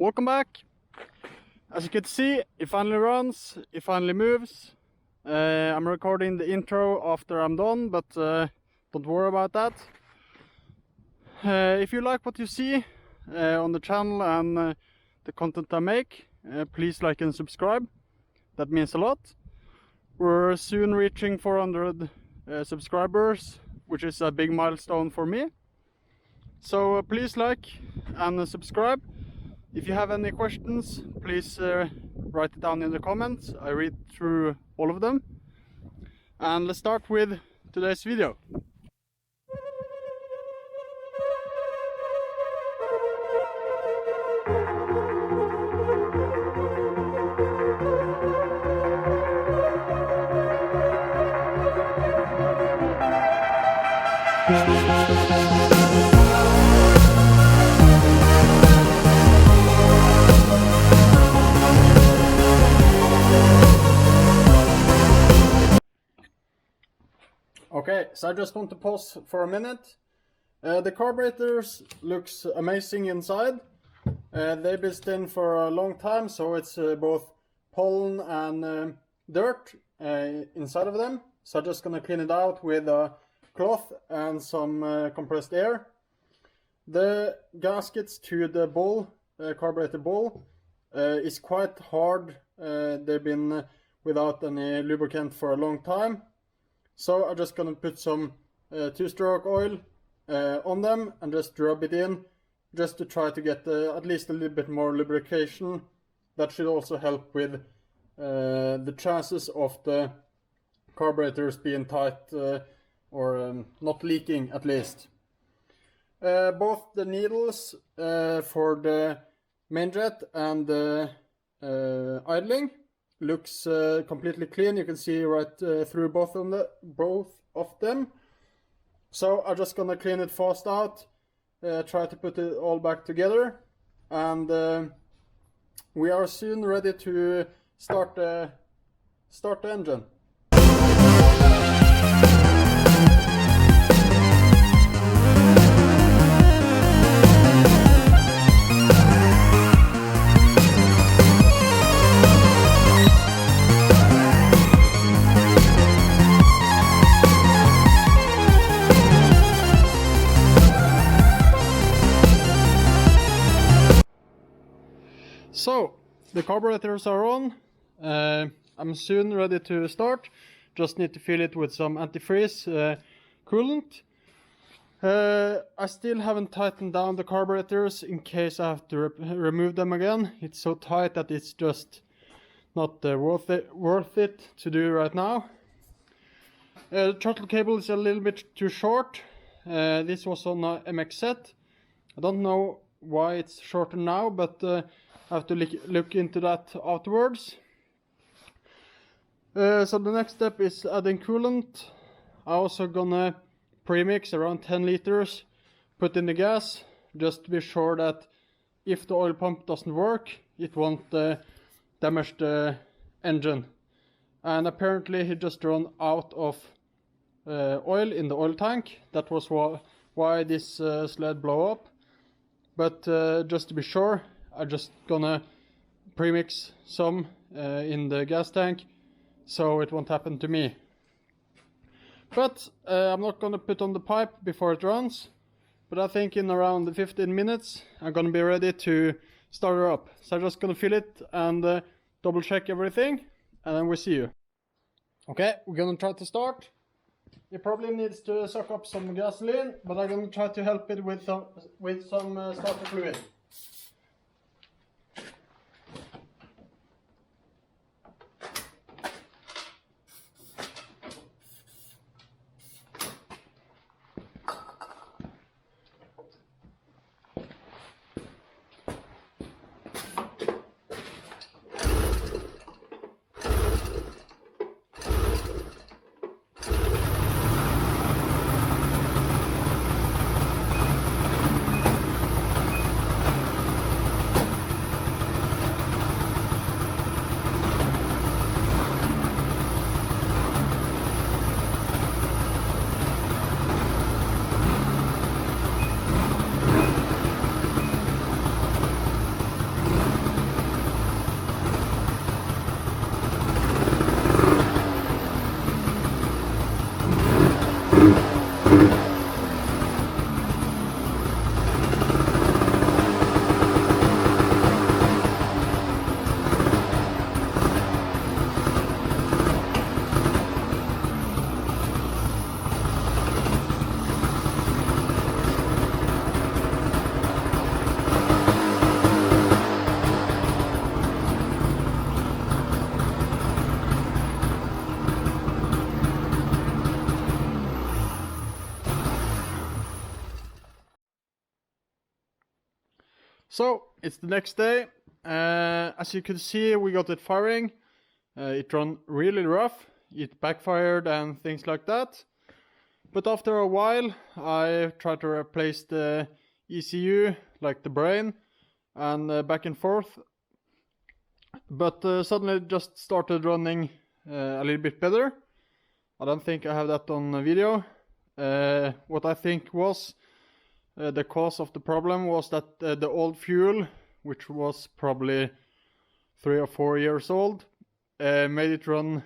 Welcome back. As you can see, it finally runs, it finally moves. I'm recording the intro after I'm done, but don't worry about that. If you like what you see on the channel and the content I make, please like and subscribe. That means a lot. We're soon reaching 400 subscribers, which is a big milestone for me. So please like and subscribe. If you have any questions, please write it down in the comments. I read through all of them. And let's start with today's video. Okay, so I just want to pause for a minute. The carburetors looks amazing inside. They've been in for a long time, so it's both pollen and dirt inside of them. So I'm just gonna clean it out with a cloth and some compressed air. The gaskets to the bowl, carburetor bowl, is quite hard. They've been without any lubricant for a long time. So I'm just gonna put some two-stroke oil on them and just rub it in, just to try to get at least a little bit more lubrication. That should also help with the chances of the carburetors being tight or not leaking at least. Both the needles for the main jet and the idling looks completely clean. You can see right through both of them. So I'm just gonna clean it fast out, try to put it all back together, and we are soon ready to start the engine. So, the carburetors are on. I'm soon ready to start. Just need to fill it with some antifreeze coolant. I still haven't tightened down the carburetors in case I have to remove them again. It's so tight that it's just not worth it to do right now. The throttle cable is a little bit too short. This was on a MX set. I don't know why it's shorter now, but I have to look into that afterwards. So the next step is adding coolant. I'm also gonna premix around 10 liters, put in the gas, just to be sure that if the oil pump doesn't work, it won't damage the engine. And apparently he just run out of oil in the oil tank. That was why this sled blew up. But just to be sure, I'm just gonna premix some in the gas tank, so it won't happen to me. But I'm not gonna put on the pipe before it runs, but I think in around 15 minutes I'm gonna be ready to start her up. So I'm just gonna fill it and double check everything, and then we'll see you. Okay, we're gonna try to start. It probably needs to suck up some gasoline, but I'm gonna try to help it with some starter fluid. So it's the next day. As you can see, we got it firing. It ran really rough. It backfired and things like that. But after a while, I tried to replace the ECU, like the brain, and back and forth. But suddenly it just started running a little bit better. I don't think I have that on video. What I think was the cause of the problem was that the old fuel, which was probably 3 or 4 years old, made it run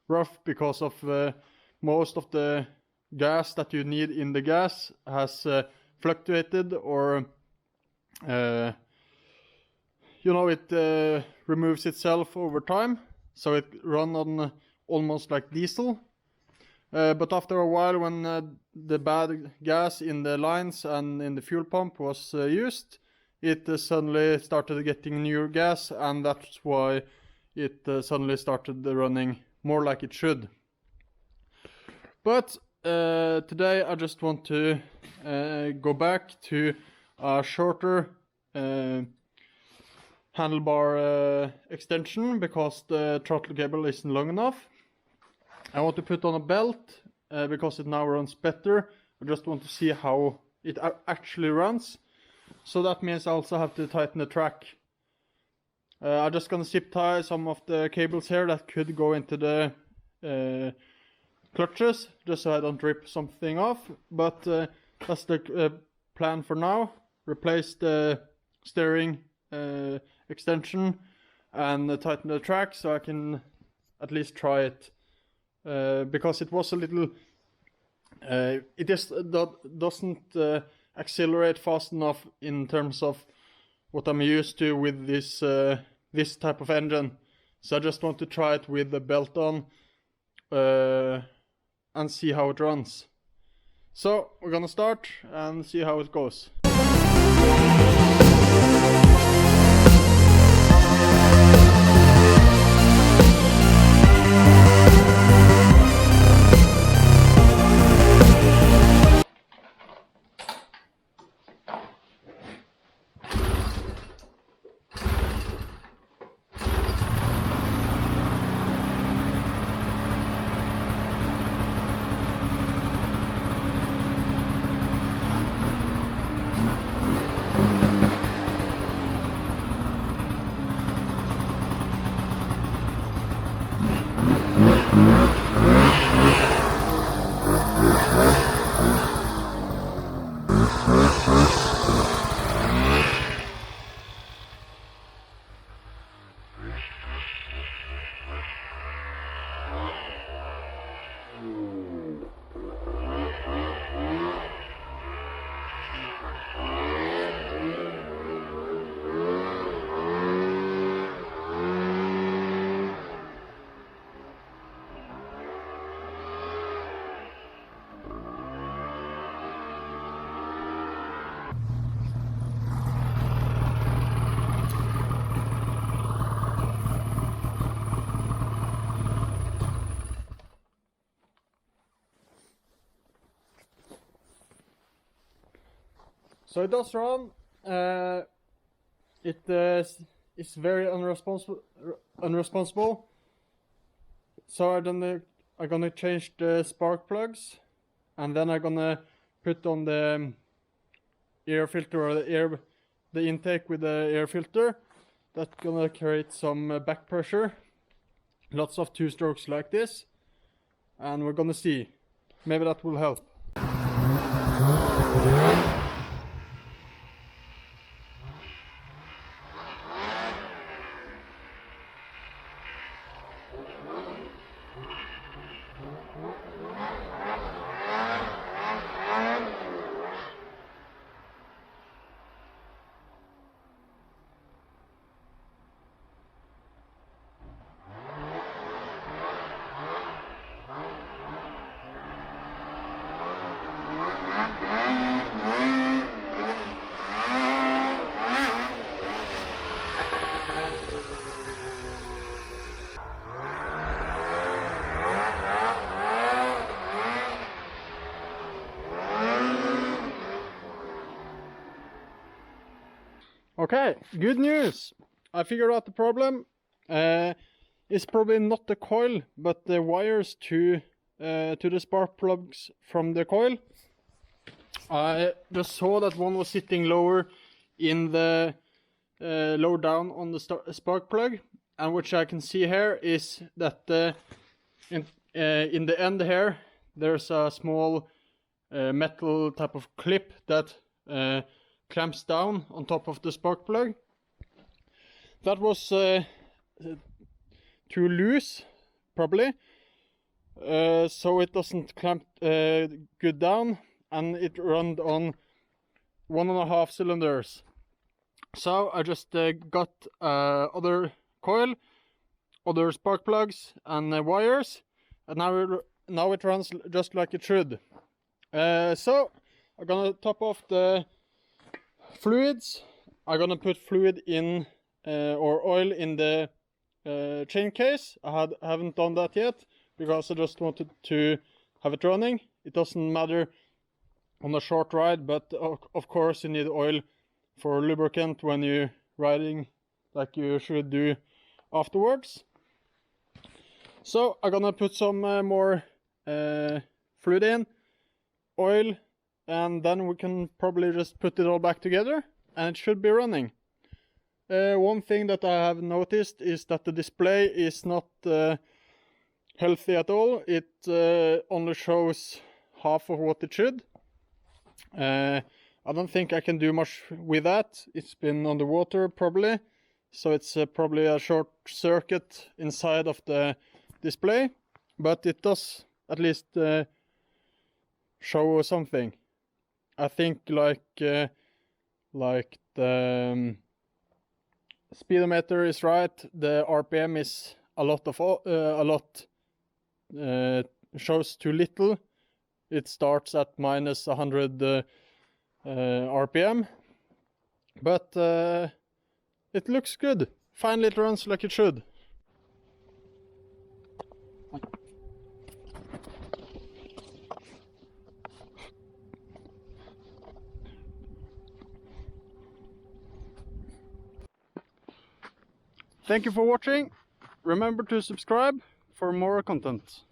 rough because of most of the gas that you need in the gas has fluctuated, or you know, it removes itself over time, so it run on almost like diesel. But after a while, when the bad gas in the lines and in the fuel pump was used, it suddenly started getting new gas, and that's why it suddenly started running more like it should. But today I just want to go back to a shorter handlebar extension, because the throttle cable isn't long enough. I want to put on a belt because it now runs better. I just want to see how it actually runs. So that means I also have to tighten the track. I'm just gonna zip tie some of the cables here that could go into the clutches, just so I don't rip something off. But that's the plan for now. Replace the steering extension and tighten the track so I can at least try it. Because it was a little, it just doesn't accelerate fast enough in terms of what I'm used to with this this type of engine. So I just want to try it with the belt on and see how it runs. So we're gonna start and see how it goes. So it does run. It is very unresponsible. So I'm gonna change the spark plugs, and then I'm gonna put on the air filter, or the intake with the air filter. That's gonna create some back pressure. Lots of 2 strokes like this, and we're gonna see. Maybe that will help. Okay, good news. I figured out the problem. It's probably not the coil, but the wires to the spark plugs from the coil. I just saw that one was sitting lower in the lower down on the spark plug, and what I can see here is that in the end here there's a small metal type of clip that clamps down on top of the spark plug. That was too loose, probably, so it doesn't clamp good down, and it runs on 1.5 cylinders. So I just got other coil, other spark plugs and wires, and now it runs just like it should. So I'm gonna top off the fluids. I'm gonna put fluid in or oil in the chain case. I haven't done that yet because I just wanted to have it running. It doesn't matter on a short ride, but of course you need oil for lubricant when you're riding, like you should do afterwards. So I'm gonna put some more fluid in, oil, and then we can probably just put it all back together and it should be running. One thing that I have noticed is that the display is not healthy at all. It only shows half of what it should. I don't think I can do much with that. It's been underwater probably, so it's probably a short circuit inside of the display, but it does at least show something. I think like the speedometer is right. The RPM is a lot shows too little. It starts at minus 100 RPM, but it looks good. Finally it runs like it should. Thank you for watching. Remember to subscribe for more content.